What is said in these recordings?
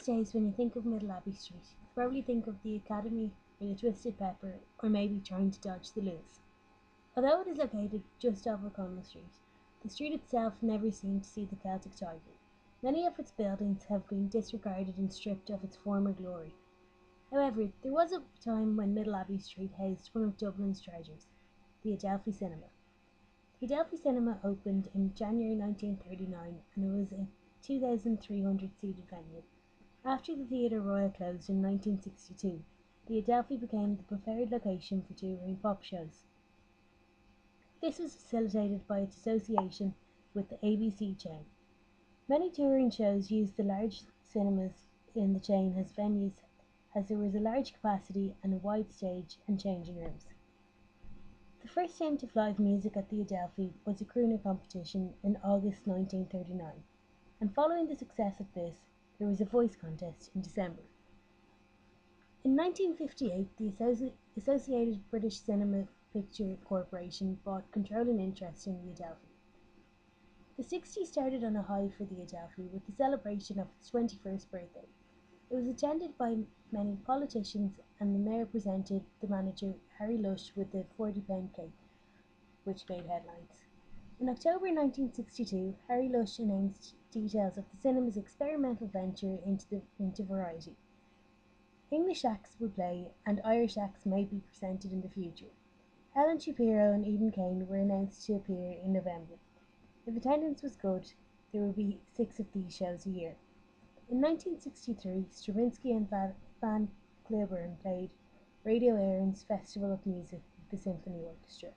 days, when you think of Middle Abbey Street, you probably think of the Academy or the Twisted Pepper, or maybe trying to dodge the Lewis. Although it is located just off O'Connell Street, the street itself never seemed to see the Celtic tiger. Many of its buildings have been disregarded and stripped of its former glory. However, there was a time when Middle Abbey Street housed one of Dublin's treasures, the Adelphi Cinema. The Adelphi Cinema opened in January 1939 and it was a 2,300-seated venue. After the Theatre Royal closed in 1962, the Adelphi became the preferred location for touring pop shows. This was facilitated by its association with the ABC chain. Many touring shows used the large cinemas in the chain as venues, as there was a large capacity and a wide stage and changing rooms. The first attempt of live music at the Adelphi was a crooner competition in August 1939, and following the success of this, there was a voice contest in December. In 1958, the Associated British Cinema Picture Corporation bought controlling interest in the Adelphi. The 60s started on a high for the Adelphi with the celebration of its 21st birthday. It was attended by many politicians, and the mayor presented the manager, Harry Lush, with the £40 cake, which made headlines. In October 1962, Harry Lush announced details of the cinema's experimental venture into variety. English acts would play, and Irish acts may be presented in the future. Helen Shapiro and Eden Kane were announced to appear in November. If attendance was good, there would be 6 of these shows a year. In 1963, Stravinsky and Van Cliburn played Radio Erin's Festival of Music with the Symphony Orchestra.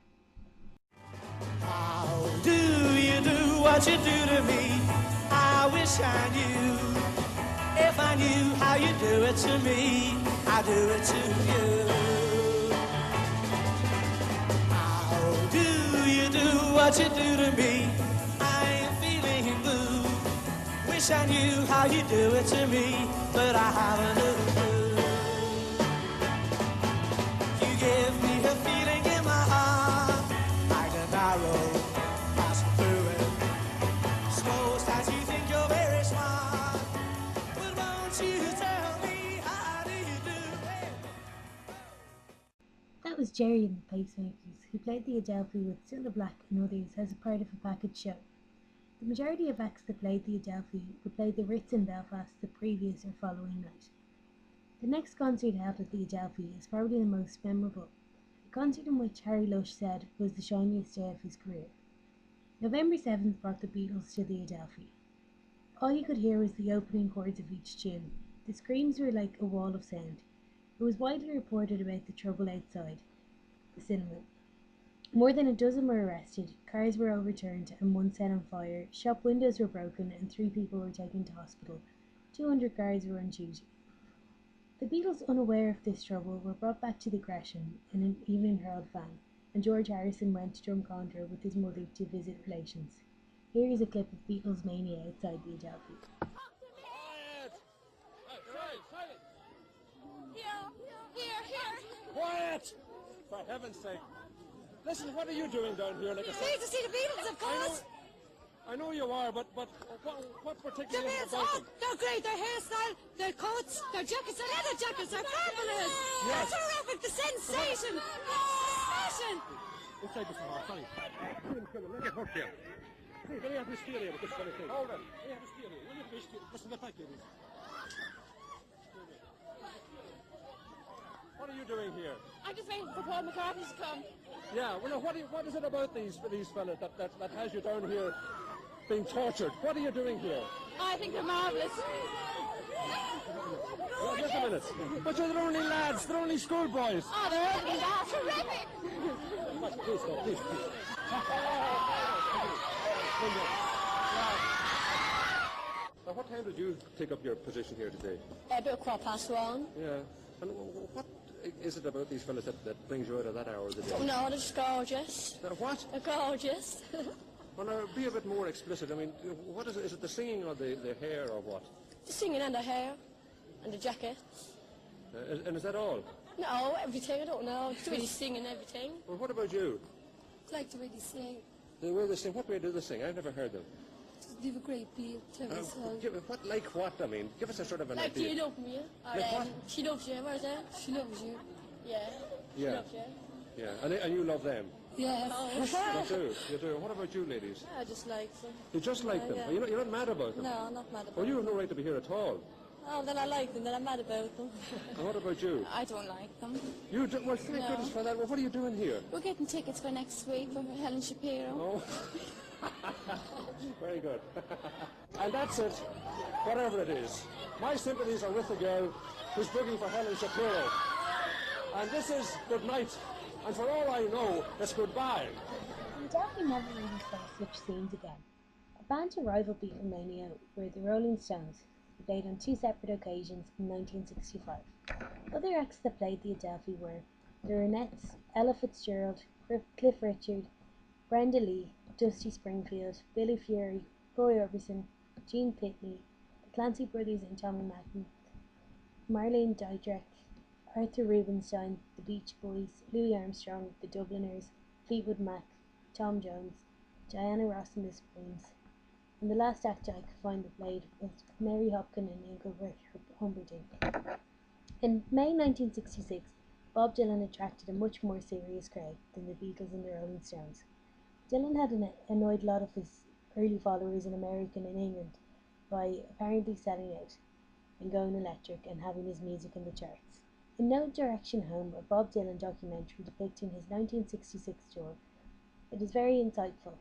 How do you do what you do to me? I wish I knew. If I knew how you do it to me, I'd do it to you. How do you do what you do to me? I am feeling blue. Wish I knew how you do it to me, but I haven't a clue. You give me a feeling in my heart, like an arrow passing through it. Suppose that you think you're very smart, but won't you tell me how do you do it? That was Jerry and the Pacemakers, who played the Adelphi with Cilla Black and others as a part of a package show. The majority of acts that played the Adelphi would play the Ritz in Belfast the previous or following night. The next concert held at the Adelphi is probably the most memorable, a concert in which Harry Lush said was the shiniest day of his career. November 7th brought the Beatles to the Adelphi. All you could hear was the opening chords of each tune. The screams were like a wall of sound. It was widely reported about the trouble outside the cinema. More than a dozen were arrested, cars were overturned and one set on fire, shop windows were broken and 3 people were taken to hospital. 200 guards were on duty. The Beatles, unaware of this trouble, were brought back to the Gresham in an Evening Herald van, and George Harrison went to Drumcondra with his mother to visit relations. Here is a clip of Beatles mania outside the Adelphi. Quiet! For heaven's sake. Listen, what are you doing down here? Like a need to see the Beatles, of course. I know you are, but what particularly The Beatles, about them? they're great. Their hairstyle, their coats, their jackets, their leather jackets, they're fabulous. Yes. They're terrific. The sensation. Sensation. Inside this hall, sorry. Let me hurt you. Please, let me have hysteria with this kind of thing. Hold on. Let me have hysteria. Let me have hysteria. Listen, thank you. What are you doing here? I'm just waiting for Paul McCartney to come. Yeah, well, now, what is it about these fellas that has you down here being tortured? What are you doing here? I think they're marvellous. Well, just a minute. But they're only lads, they're only schoolboys. Oh, they're ugly. They're terrific. Please, go, please. Now, what time did you take up your position here today? About 1:15. Yeah. And what is it about these fellas that brings you out at that hour of the day? Oh, no, they're just gorgeous. What? They're gorgeous. Well, now, be a bit more explicit. I mean, what is it? Is it the singing or the hair or what? The singing and the hair and the jackets. And is that all? No, everything. I don't know. It's really singing everything. Well, what about you? I like to really sing. The way they sing, what way do they sing? I've never heard them. They have a great deal to themselves. Like what, I mean? Give us a sort of an Like, do idea. you love me? Or, Like what? she loves you, what is it? She loves you. Yeah. She Yeah. loves you. Yeah, and you love them. Yes. You do. What about you, ladies? I just like them. You just like them. Yeah. You're not mad about them? No, I'm not mad about Well, you them. have no right to be here at all. Oh, then I like them, then I'm mad about them. And what about you? I don't like them. You do? Well, thank goodness for that. Well, what are you doing here? We're getting tickets for next week for Helen Shapiro. Oh. Very good. And that's it. Whatever it is. My sympathies are with the girl who's bookings for Helen Shapiro. And this is good night. And for all I know, it's goodbye. The Adelphi never really saw such scenes again. A band to rival Beatlemania were the Rolling Stones, who played on 2 separate occasions in 1965. Other acts that played the Adelphi were the Ronettes, Ella Fitzgerald, Cliff Richard, Brenda Lee, Dusty Springfield, Billy Fury, Roy Orbison, Gene Pitney, the Clancy Brothers and Tommy Madden, Marlene Dietrich, Arthur Rubinstein, the Beach Boys, Louis Armstrong, the Dubliners, Fleetwood Mac, Tom Jones, Diana Ross and the Supremes, and the last act I could find that played was Mary Hopkin and Engelbert Humperdinck. In May 1966, Bob Dylan attracted a much more serious crowd than the Beatles and the Rolling Stones. Dylan had annoyed a lot of his early followers in America and in England by apparently selling out and going electric and having his music in the charts. In No Direction Home, a Bob Dylan documentary depicting his 1966 tour, it is very insightful,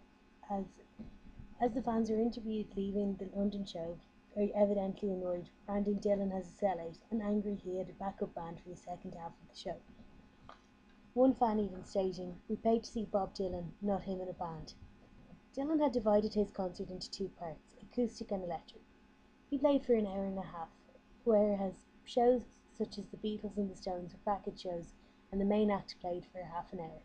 as the fans are interviewed leaving the London show are evidently annoyed, branding Dylan as a sellout and angry he had a backup band for the second half of the show. One fan even stating, "We paid to see Bob Dylan, not him in a band." Dylan had divided his concert into 2 parts, acoustic and electric. He played for an hour and a half, whereas shows such as the Beatles and the Stones were package shows and the main act played for half an hour.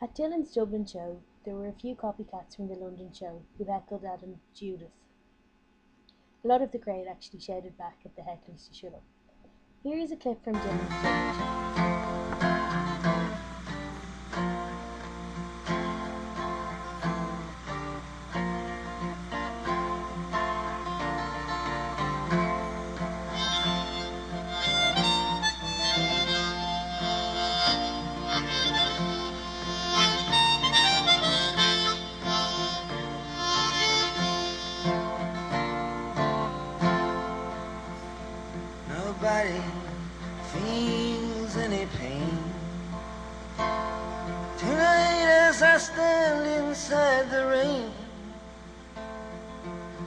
At Dylan's Dublin show, there were a few copycats from the London show who heckled at him Judas. A lot of the crowd actually shouted back at the hecklers to shut up. Here is a clip from Dylan's Dublin show. Nobody feels any pain tonight as I stand inside the rain.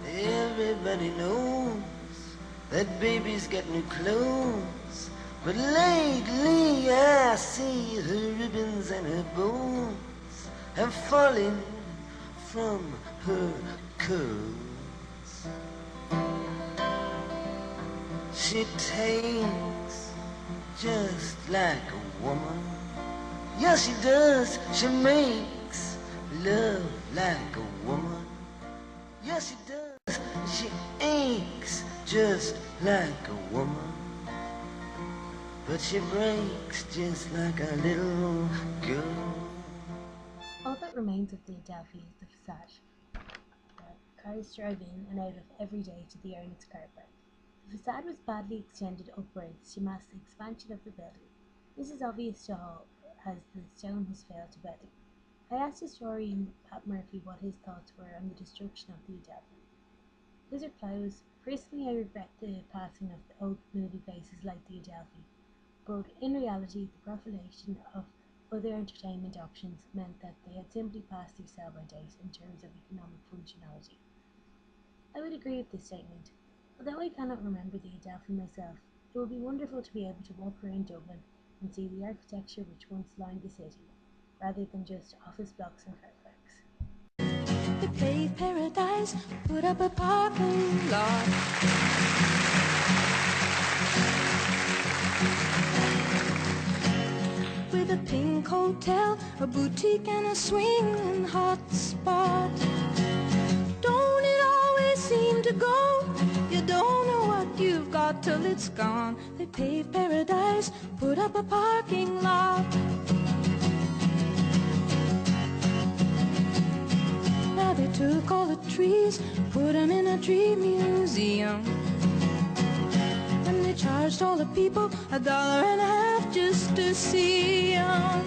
Everybody knows that baby's got new clothes, but lately I see her ribbons and her bows have fallen from her curls. She takes just like a woman. Yes, she does. She makes love like a woman. Yes, she does. She aches just like a woman. But she breaks just like a little girl. All that remains of the Adelphi is the facade. Cars drive in and out of every day to the Ernest car park. The facade was badly extended upwards to mask the expansion of the building. This is obvious to all, as the stone has failed to bed. I asked historian Pat Murphy what his thoughts were on the destruction of the Adelphi. Blizzard Close, personally I regret the passing of the old movie faces like the Adelphi, but in reality the proliferation of other entertainment options meant that they had simply passed their sell-by date in terms of economic functionality. I would agree with this statement. Although I cannot remember the Adelphi myself, it would be wonderful to be able to walk around Dublin and see the architecture which once lined the city, rather than just office blocks and car parks. They paved paradise, put up a parking lot. With a pink hotel, a boutique and a swinging hot spot. Don't it always seem to go? You don't know what you've got till it's gone. They paved paradise, put up a parking lot. Now they took all the trees, put them in a tree museum. And they charged all the people $1.50 just to see 'em.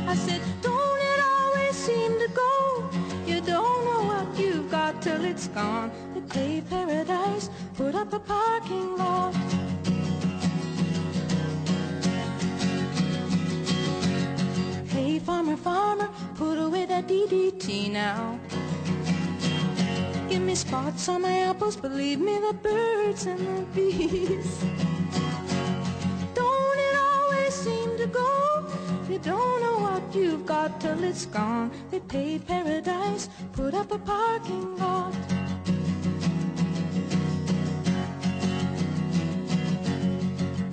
I said, don't it always seem to go? You don't know what you've got till it's gone. They paved paradise, put up a parking lot. Hey, farmer, farmer, put away that DDT now. Give me spots on my apples, believe me, the birds and the bees. Don't it always seem to go? You don't know what you've got till it's gone. They paved paradise, put up a parking lot.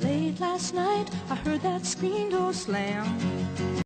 Late last night, I heard that screen door slam.